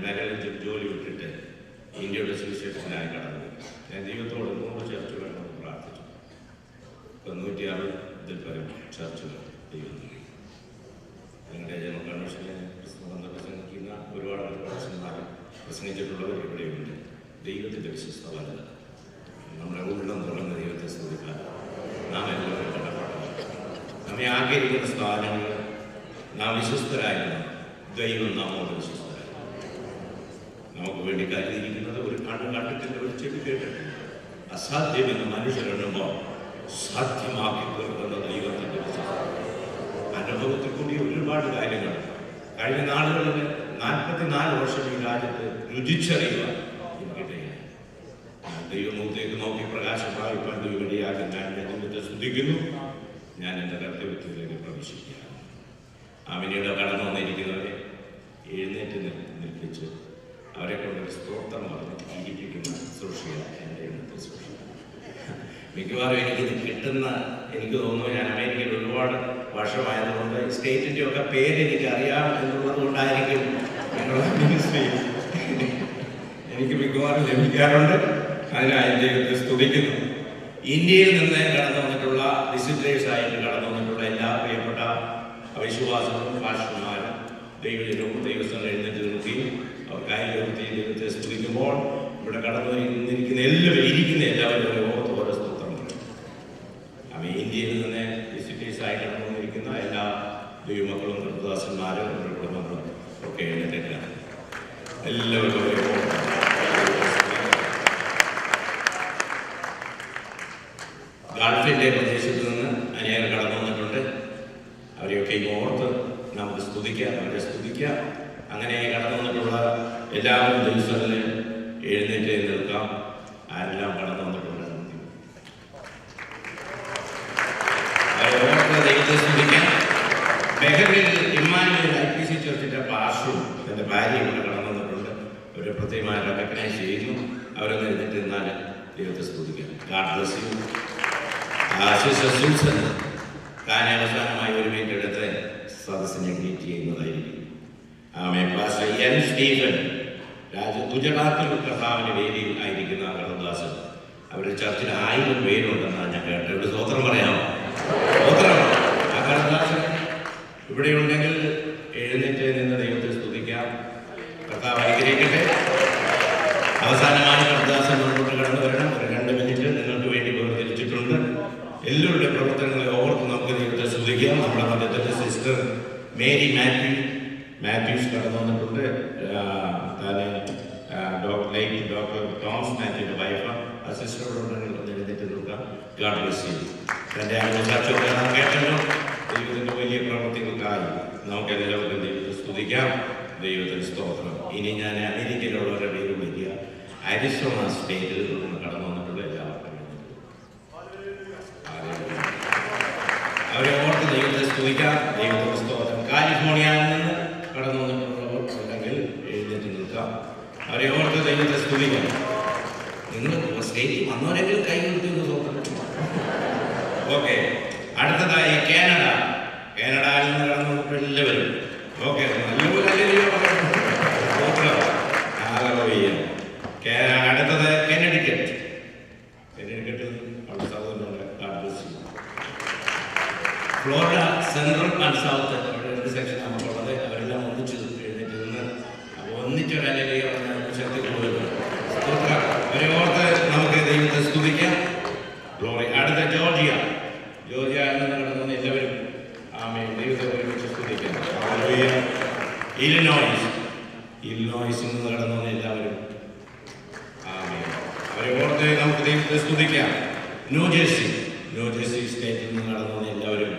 മെരലിൽ ജോലി വിട്ടിട്ട് ഇന്ത്യയുടെ സുവിശേഷത്തിനായി കടന്നു. ഞാൻ ദൈവത്തോട് 100 ചർച്ചുകൾ പ്രാർത്ഥിച്ചു. 160 പരം ചർച്ചുകൾ ദൈവം നൽകി. ഞങ്ങളുടെ ജനറൽ കൺവെൻഷനിൽ ക്രിസ്തുബന്ധം പ്രസംഗിക്കുന്ന ഒരുപാട് പ്രശ്നന്മാർ പ്രസംഗിച്ചിട്ടുള്ളവർ ഇവിടെയുണ്ട്. ദൈവത്തിൻ്റെ വിശ്വസ്ത വലുത്. നമ്മുടെ ഉള്ളം തുറന്ന ദൈവത്തെ സ്തുതിക്കാൻ നാം എല്ലാവരും കടപ്പാടാണ്. നമ്മെ ആഗ്രഹിക്കുന്ന സ്ഥാനങ്ങൾ നാം വിശ്വസ്തരായിരുന്നു. ദൈവം നമ്മോട് വിശ്വസ്തരായി. നമുക്ക് വേണ്ടി കരുതിയിരിക്കുന്നത് ഒരു കണ്ണ് കണ്ടിട്ടില്ല, ഒരു ചെവി കേട്ടിട്ടില്ല. അസാധ്യമെന്ന് മനുഷ്യരെണ്ണുമ്പോൾ സാധ്യമാക്കി തീർക്കുന്ന ദൈവത്തിൻ്റെ വിശ്വസ്തത. അനുഭവത്തിൽ കൂടി ഒരുപാട് കാര്യങ്ങൾ കഴിഞ്ഞ നാളുകളിൽ 44 വർഷം ഈ രാജ്യത്ത് രുചിച്ചറിയുവാൻ എനിക്കിടയായി. ദൈവമുഖത്തേക്ക് നോക്കി പ്രകാശമായി പണ്ട് ഇവിടെയാക്കി ഞാൻ ദൈവത്തെ സ്തുതിക്കുന്നു. ഞാൻ എൻ്റെ കർത്തവ്യത്തിലേക്ക് പ്രവേശിക്കുകയാണ്. ആമിനിയുടെ കടന്നു വന്നിരിക്കുന്നവരെ എഴുന്നേറ്റ് നിൽപ്പിച്ച് അവരെ കൊണ്ടൊരു സ്തോത്രം പറഞ്ഞ് ഇരിപ്പിക്കുന്ന സൃഷ്ടിയാണ് എൻ്റെ ഇന്നത്തെ സൃഷ്ടി. മിക്കവാറും എനിക്കിത് എനിക്ക് തോന്നുന്നു, ഞാൻ അമേരിക്കയിൽ ഒരുപാട് വർഷമായതുകൊണ്ട് സ്റ്റേറ്റിൻ്റെ ഒക്കെ പേര് എനിക്ക് അറിയാം എന്നുള്ളത് കൊണ്ടായിരിക്കും ഞങ്ങളുടെ മിനിസ്ട്രി എനിക്ക് മിക്കവാറും ലഭിക്കാറുണ്ട്. അതിനായി ദൈവത്തെ സ്തുതിക്കുന്നു. ഇന്ത്യയിൽ നിന്ന് കടന്നു വന്നിട്ടുള്ള വിസിറ്റേഴ്സായിട്ട് കടന്നു വന്നിട്ടുള്ള എല്ലാ പ്രിയപ്പെട്ട അവിശ്വാസങ്ങളും ഭാഷന്മാരും ദൈവജനവും ദൈവസ്ഥലം എഴുന്നേറ്റ് നിർത്തുകയും അവർക്കായി ദൈവത്തെ സ്തുതിക്കുമ്പോൾ ഇവിടെ കടന്നു ഇരിക്കുന്ന എല്ലാവരും ഓരോ സ്തോത്രം പറയും. ഇന്ത്യയിൽ നിന്ന് വിസിറ്റേഴ്സായി കടന്നു വന്നിരിക്കുന്ന എല്ലാ ദൈവമക്കളും കൃതദാസന്മാരും അവരുടെ കുടുംബങ്ങളും ഒക്കെ എഴുന്നേറ്റാണ്. എല്ലാവർക്കും ഗൾഫിൻ്റെ പ്രദേശത്ത് നിന്ന് അനേകം കടന്നു വന്നിട്ടുണ്ട്. അവരെയൊക്കെ ഓർത്ത് നമുക്ക് സ്തുതിക്കാം, അവരെ സ്തുതിക്കാം. അങ്ങനെ കടന്നു വന്നിട്ടുള്ള എല്ലാവരും ദിവസങ്ങളിൽ എഴുന്നേറ്റ് നിൽക്കാം. ആരെല്ലാം കടന്നു വന്നിട്ടുണ്ട് അവരെ ഓർത്ത് ദൈവത്തെ സ്തുതിക്കാം. ബഹറിൽ ഇമ്മാനുവേൽ IPC ചർച്ചിൻ്റെ പാസ്റ്ററും തൻ്റെ ഭാര്യയും ഇവിടെ കടന്നു വന്നിട്ടുണ്ട്. അവരെ പ്രത്യേകമായി റെക്കഗ്നൈസ് ചെയ്യുന്നു. അവരൊന്ന് എഴുന്നേറ്റ് നിന്നാൽ ദൈവത്തെ സ്തുതിക്കാം. God bless you. Sister Susan കാനാവസാനമായി ഒരു മിനിറ്റ് എടുത്ത് സദസ്സിനെ ഗ്രീറ്റ് ചെയ്യുന്നതായിരിക്കും. പാസ്റ്റർ എൻ സ്റ്റീഫൻ ഗുജറാത്തിൽ കർത്താവിൻ്റെ വേദിയിൽ ആയിരിക്കുന്ന കർത്തദാസൻ. അവരുടെ ചർച്ചിൽ 1000 പേരുണ്ടെന്നാണ് ഞാൻ കേട്ടത്. ഇവിടെ സ്തോത്രം പറയാമോ? സ്തോത്രം. ആ കർത്തദാസൻ ഇവിടെ ഉണ്ടെങ്കിൽ എഴുന്നേറ്റ് നിന്ന് ദൈവത്തെ സ്തുതിക്കാം. കർത്താവ് അനുഗ്രഹിക്കട്ടെ. അവസാനമാണ് കർത്തദാസൻ മുൻപോട്ട് കടന്നു വരണം. ഒരു 2 മിനിറ്റ് നിങ്ങൾക്ക് വേണ്ടി വേർതിരിച്ചിട്ടുണ്ട്. എല്ലാവരുടെ പ്രവർത്തനങ്ങളെ ഓർത്ത് നമുക്ക് ദൈവത്തെ സ്തുതിക്കാം. നമ്മുടെ മധ്യത്തിൻ്റെ സിസ്റ്റർ മേരി മാത്യൂസ് കടന്നു വന്നിട്ടുണ്ട്. ഡോക്ടർ തോമസ് മാത്യുവിൻ്റെ വൈഫ്. ആ സിസ്റ്ററോട് ഉണ്ടെങ്കിൽ എഴുന്നേറ്റ് നോക്കാം. God bless you. തൻ്റെ അനുസാക്ഷിയൊക്കെ നാം കേട്ടല്ലോ. ദൈവത്തിൻ്റെ വലിയ പ്രവർത്തികൾക്കായി നമുക്ക് എല്ലാവർക്കും ദൈവത്തെ സ്തുതിക്കാം. ദൈവത്തിന് സ്തോത്രം. ഇനി ഞാൻ അമേരിക്കയിലുള്ളവരുടെ പേര് വിളിക്കുക. അരിസോണ സ്റ്റേറ്റിൽ നിന്ന് കടന്നു വന്നിട്ടുള്ള എല്ലാവർക്കും അവരെ ഓർത്ത് ദൈവത്തെ സ്തുതിക്കാം. ദൈവത്തിന് സ്തോത്രം. കാലിഫോർണിയയിൽ നിന്ന് കടന്നു വന്നിട്ടുള്ളവർ ഉണ്ടെങ്കിൽ എഴുന്നേറ്റ് നിൽക്കാം. അവരെ ഓർത്ത് ദൈവത്തെ സ്തുതിക്കാം. നിങ്ങൾ സ്റ്റേറ്റിൽ വന്നവരെങ്കിലും കൈ കൊടുത്തു സ്തോത്രം. ഓക്കെ. അടുത്തതായി കാനഡയിൽ നിന്ന് കടന്നു വന്നിട്ടുള്ള എല്ലാവരും ഓക്കെ. അടുത്തത് കെന്നഡിക്കറ്റ് അവിടെ സൗദുണ്ട്. ഫ്ലോറിഡ സെൻട്രൽ ആൻഡ് സൗത്ത് അവിടെ 2 സെക്ഷൻ നമുക്കുള്ളത്. അവരെല്ലാം ഒന്നിച്ച് എഴുന്നേറ്റ് നിന്ന് ഒന്നിച്ചൊരല്ലേ ശക്തി കൂടുതൽ സ്തോത്രം. അവരെ ഓർത്ത് നമുക്ക് ദൈവത്തെ സ്തുതിക്കാം. ഗ്ലോറി. അടുത്ത ജോർജിയയിൽ നിന്ന് കടന്നു എല്ലാവരും ദൈവത്തെ ഒരുമിച്ച് സ്തുതിക്കാം. ഇലിനോയ്സിൽ നിന്ന് കടന്നു വന്ന എല്ലാവരും അവരെ ഓർത്ത് നമുക്ക് ദൈവത്തെ സ്തുതിക്കാം. ന്യൂജേഴ്സി സ്റ്റേറ്റിൽ നിന്ന് കടന്നു വന്ന എല്ലാവരും